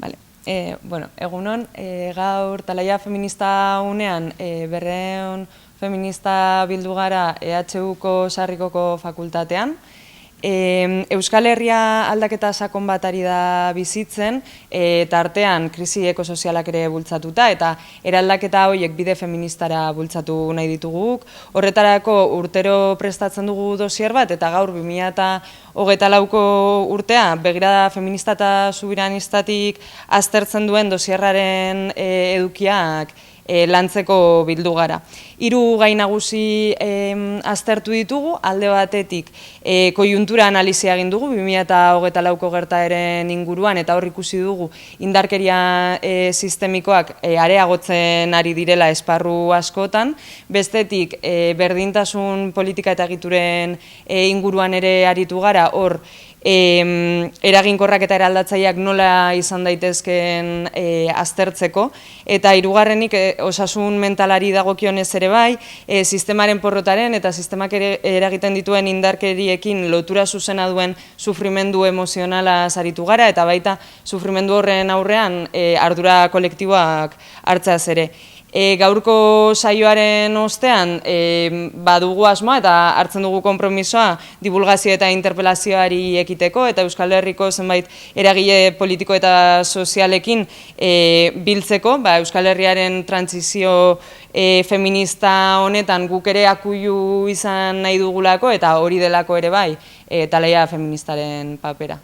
Vale. Egunon, gaur Talaia Feminista unean berreun feminista bildu gara EHUko Sarrikoko fakultatean. Euskal Herria aldaketa sakon bat ari da bizitzen, eta artean krisi ekosozialak ere bultzatuta, eta eraldaketa horiek bide feministara bultzatu nahi dituguk. Horretarako urtero prestatzen dugu dosier bat, eta gaur 2024ko urtea begirada feminista eta subiranistatik aztertzen duen dosierraren edukiak lantzeko bildu gara. 3 gai nagusi aztertu ditugu, alde batetik koiuntura analizia egin dugu 2024ko gertaeren inguruan, eta hor ikusi dugu indarkeria sistemikoak areagotzen ari direla esparru askotan. Bestetik berdintasun politika eta egituren inguruan ere aritu gara, hor eraginkorrak eta eraldatzaileak nola izan daitezkeen aztertzeko, eta hirugarrenik osasun mentalari dagokionez ere bai, sistemaren porrotaren eta sistemak eragiten dituen indarkeriekin lotura zuzena duen sufrimendu emozionala aritu gara, eta baita sufrimendu horren aurrean ardura kolektiboak hartzeaz ere. Gaurko saioaren ostean badugu asmoa eta hartzen dugu konpromisoa divulgazio eta interpelazioari ekiteko, eta Euskal Herriko zenbait eragile politiko eta sozialekin biltzeko, Euskal Herriaren trantsizio feminista honetan guk ere akuilu izan nahi dugulako, eta hori delako ere bai Talaia feministaren papera.